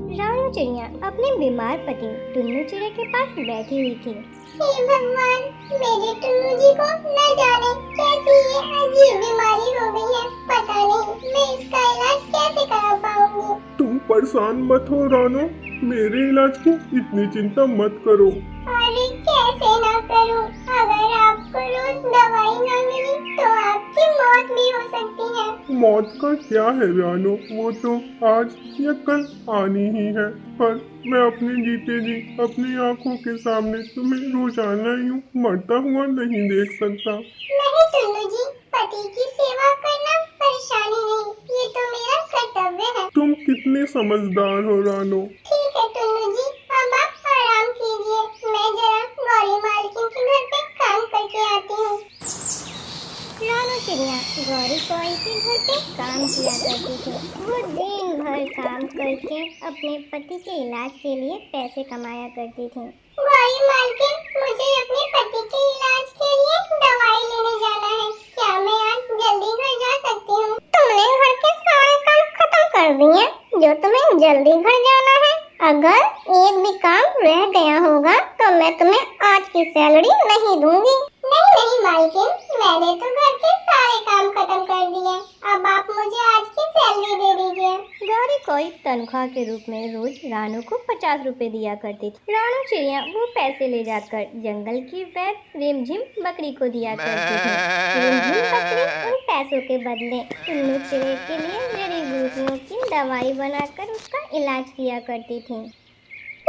रानू चिड़िया अपने बीमार पति टुन्नू चिड़िया के पास बैठी हुई थी। हे भगवान, मेरे टुन्नू जी को न जाने कैसी ये अजीब बीमारी हो गई है। पता नहीं मैं इसका इलाज कैसे करा पाऊंगी। तुम परेशान मत हो रानो, मेरे इलाज की इतनी चिंता मत करो। अरे कैसे ना करूं? अगर आपको रोज दवाई न मिली तो आपकी मौत भी हो सकती है। मौत का क्या है रानो, वो तो आज या कल आनी ही है। पर मैं अपने जीते जी अपनी आंखों के सामने तुम्हें रोजाना यूं मरता हुआ नहीं देख सकता। नहीं टुन्नू जी, पति की सेवा करना परेशानी नहीं, ये तो मेरा कर्तव्य है। तुम कितने समझदार हो रानो। ठीक है टुन्नू जी, अब आप आराम कीजिए। मैं जरा गौरी मालकिन के घर पे काम करके आती हूँ। रानू चिड़िया गौरी कौई के घर पे काम किया करती थी। वो दिन भर काम करके अपने पति के इलाज के लिए पैसे कमाया करती थी। गौरी मालकिन, मुझे अपने पति के इलाज के लिए दवाई लेने जाना है। क्या मैं आज जल्दी घर जा सकती हूँ? तुमने घर के सारे काम खत्म कर दिए जो तुम्हें जल्दी घर जाना है। अगर एक भी काम रह गया होगा तो मैं तुम्हें आज की सैलरी नहीं दूंगी। नहीं नहीं मालकिन, मैंने तो घर के सारे काम खत्म कर दिए। अब आप मुझे आज की सैलरी दे दीजिए। गौरी कोई तनख्वाह के रूप में रोज रानू को 50 रुपए दिया करती थी। रानू चिड़िया वो पैसे ले जाकर जंगल की वैद रिमझिम बकरी को दिया करती थी। रिमझिम बकरी उन पैसों के बदले टुन्नू चिड़िया के लिए जड़ी बूटियों की दवाई बनाकर उसका इलाज किया करती थी।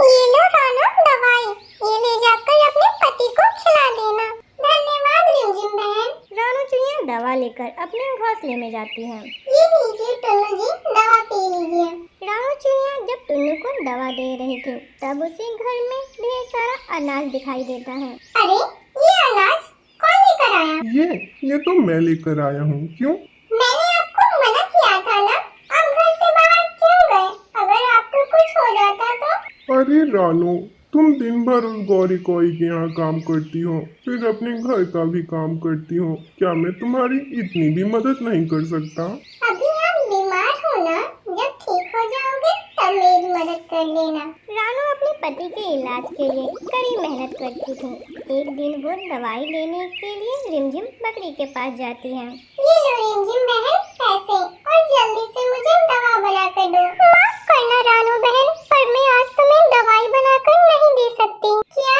ये लो रानू दवाई, ये ले जाकर अपने पति को खिला देना। धन्यवाद रिमझिम बहन। रानू चिड़िया दवा लेकर अपने घोंसले में जाती है। ये लीजिए टुन्नू जी, दवा पी लीजिए। रानू चिड़िया जब टुन्नू को दवा दे रही थी तब उसे घर में ढेर सारा अनाज दिखाई देता है। अरे ये अनाज कौन लेकर आया? ये तो मैं लेकर आया हूँ। क्यों? मैंने आपको मना किया था ना, आप घर से बाहर क्यों गए? अगर आपको कुछ हो जाता तो? अरे रानो, तुम दिन भर उस गौरी कोई के यहाँ काम करती हो, फिर अपने घर का भी काम करती हो। क्या मैं तुम्हारी इतनी भी मदद नहीं कर सकता? अभी आप बीमार हो ना, जब ठीक हो जाओगे तब मेरी मदद कर लेना। रानू अपने पति के इलाज के लिए कड़ी मेहनत करती थी। एक दिन वो दवाई लेने के लिए रिमझिम बकरी के पास जाती है। ये लो रिमझिम बहन पैसे, और जल्दी से मुझे दवा बना कर दो। माफ करना रानू बहन, पर मैं आज तुम्हें दवाई बनाकर नहीं दे सकती। क्या?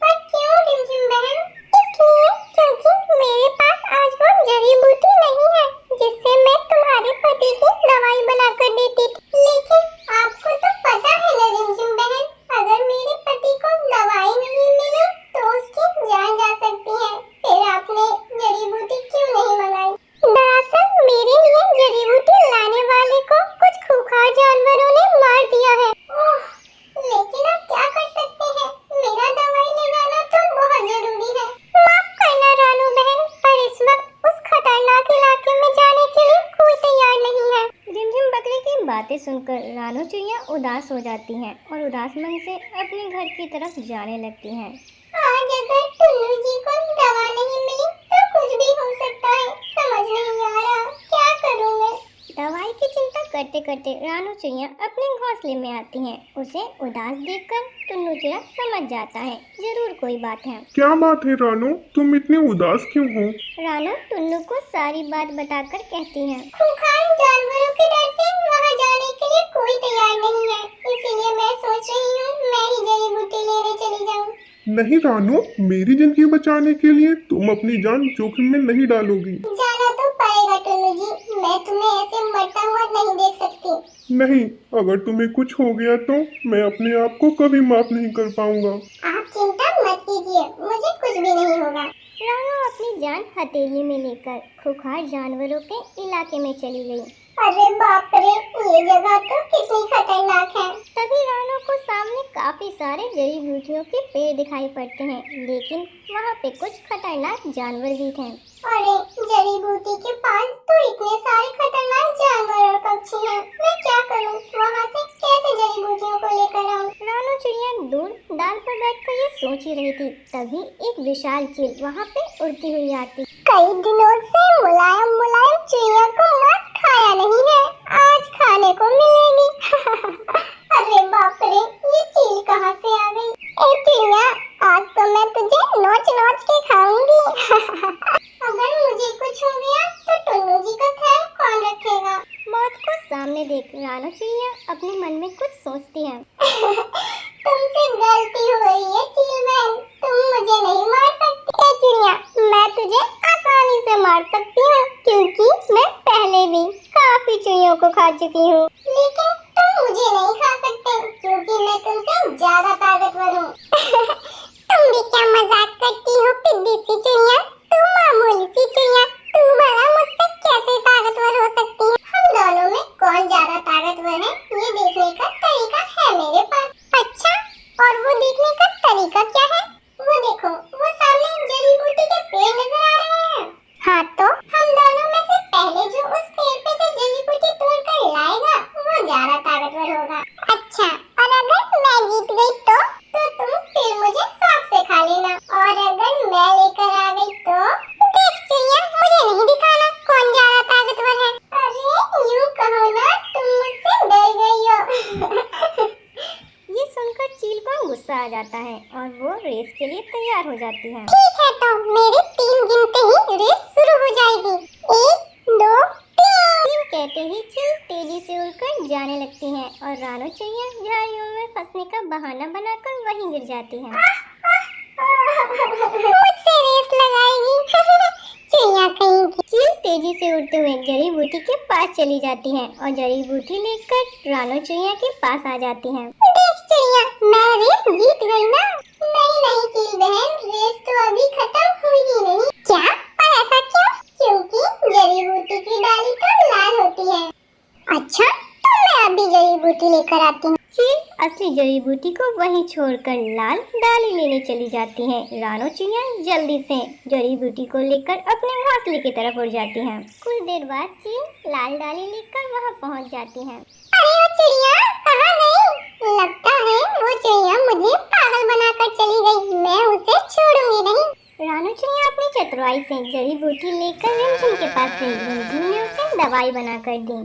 पर क्यों रिमझिम बहन? इसलिए क्योंकि मेरे पास आज वो जड़ी बूटी नहीं है जिससे मैं तुम्हारे पति की दवाई बनाकर देती थी। लेकिन आपको तो पता है ना रिमझिम बहन, अगर मेरे पति को दवाई नहीं मिली तो उसकी जान जा सकती है। फिर आपने जड़ी बूटी क्यों नहीं मंगाई? दरअसल मेरे लिए जड़ी बूटी लाने वाले को कुछ खूंखार जानवरों ने मार दिया है। ओह, लेकिन अब क्या कर सकते हैं? मेरा दवाई ले जाना तो बहुत जरूरी है। माफ करना रानू बहन, पर इस वक्त उस खतरनाक इलाके में जाने के लिए कोई तैयार नहीं है। रिमझिम बकरी की बातें सुनकर रानू चिड़िया उदास हो जाती है और उदास मन से अपने घर की तरफ जाने लगती है। आज अगर टुन्नू जी को दवा नहीं मिली तो कुछ भी हो सकता है। समझ नहीं आ रहा क्या करूं मैं। दवाई की चिंता करते करते रानू चिड़िया अपने घोंसले में आती है। उसे उदास देखकर टुन्नू चिड़िया समझ जाता है जरूर कोई बात है। क्या बात है रानो, तुम इतनी उदास क्यों हो? रानू टुन्नू को सारी बात बताकर कहती है। खूंखार जानवरों के डर से वहाँ जाने के लिए कोई तैयार नहीं है, इसीलिए मैं सोच रही हूँ मैं ही जड़ी बूटी लेने चली जाऊँ। नहीं रानो, मेरी जिंदगी बचाने के लिए तुम अपनी जान जोखिम में नहीं डालोगी। जाना तो पड़ेगा टुन्नू जी, मैं तुम्हें ऐसे मरता हुआ नहीं देख सकती। नहीं, अगर तुम्हें कुछ हो गया तो मैं अपने आप को कभी माफ नहीं कर पाऊंगा। आप चिंता मत कीजिए, मुझे कुछ भी नहीं होगा। रानू अपनी जान हथेली में लेकर खूंखार जानवरों के इलाके में चली गई। अरे बाप रे, ये जगह तो कितनी खतरनाक है। तभी रानू को सामने काफी सारे जड़ी बूटियों के पेड़ दिखाई पड़ते हैं, लेकिन वहाँ पे कुछ खतरनाक जानवर भी थे। अरे जड़ी बूटी के पास तो इतने सारे खतरनाक जानवर और पक्षी हैं। मैं क्या करूं? वहाँ से कैसे जड़ी बूटियों को लेकर आऊं? रानू चिड़िया दूर डाल पर बैठकर ये सोच ही रही थी, तभी एक विशाल चील वहाँ पे उड़ती हुई आती। कई दिनों से मुलायम मुलायम चिड़िया को मांस खाया नहीं है, आज खाने को मिलेगी। अरे अपने मन में कुछ सोचती है। तुमसे गलती हो रही है चील बहन, तुम मुझे नहीं मार सकती। ए चिड़िया, मैं तुझे आसानी से मार सकती हूँ क्योंकि मैं पहले भी काफी चिड़ियों को खा चुकी हूँ। लेकिन तुम मुझे नहीं खा सकते क्योंकि मैं तुमसे ज्यादा ताकतवर हूँ। तुम भी क्या मजाक करती हो पिद्दी सी चिड़िया? तू मामूली सी चिड़िया, तू भला मुझसे कैसे ताकतवर हो सकती है? हम दोनों में कौन ज्यादा ताकतवर है ये देखने का तरीका है मेरे पास। अच्छा, और वो देखने का तरीका क्या है? वो देखो, वो सामने जड़ी बूटी के पेड़ नजर आ रहे हैं। हाँ तो हम दोनों में से पहले जो उस पेड़ पे से जड़ी बूटी तोड़कर लाएगा वो ज्यादा ताकतवर होगा। अच्छा, और अगर मैं जीत गई तो तुम फिर मुझे सांप से खा लेना, और अगर मैं लेकर आ गई तो देख चिड़िया, मुझे नहीं दिखाना कौन ज्यादा ताकतवर है। अरे यूं कहो ना, तुम मुझसे डर गई हो। ये सुनकर चील को गुस्सा आ जाता है और वो रेस के लिए तैयार हो जाती है। ठीक है, तो मेरे 3 गिनते ही रेस शुरू हो जाएगी। 1 2 3। कहते ही चील तेजी से उड़कर जाने लगती है और रानो चिड़िया झाड़ियों में फंसने का बहाना बनाकर वहीं गिर जाती है। मुझसे रेस लगाएगी चिड़िया कहीं की। चील तेजी से उड़ते हुए जड़ी बूटी के पास चली जाती है और जड़ी बूटी लेकर रानो चिड़िया के पास आ जाती है। देख चिड़िया, मैं रेस जीत गई ना? नहीं नहीं चील बहन, रेस तो अभी खत्म हुई ही नहीं। क्या? पर ऐसा क्यों? क्योंकि जड़ी बूटी की डाली तो लाल होती है। अच्छा, तो मैं अभी जड़ी बूटी लेकर आती हूँ। चील असली जड़ी बूटी को वहीं छोड़कर लाल डाली लेने चली जाती है। रानो चिड़िया जल्दी से जड़ी बूटी को लेकर अपने घोंसले की तरफ उड़ जाती है। कुछ देर बाद चील लाल डाली लेकर वहां पहुंच जाती है। अरे वो चिड़िया कहाँ गई? लगता है वो चिड़िया मुझे पागल बनाकर चली गई। मैं उसे छोड़ूंगी नहीं। रानो चिड़िया अपनी चतुराई से जड़ी बूटी लेकर रिमझिम के पास गई। रिमझिम ने उसे दवाई बनाकर दी।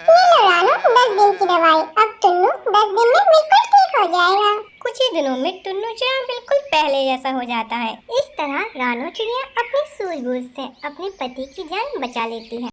ये लो रानो, 10 दिन की दवाई। अब टुन्नू 10 दिन में बिल्कुल ठीक हो जाएगा। कुछ ही दिनों में टुन्नू चिड़िया बिल्कुल पहले जैसा हो जाता है। इस तरह रानो चिड़िया अपनी सूझबूझ से अपने पति की जान बचा लेती है।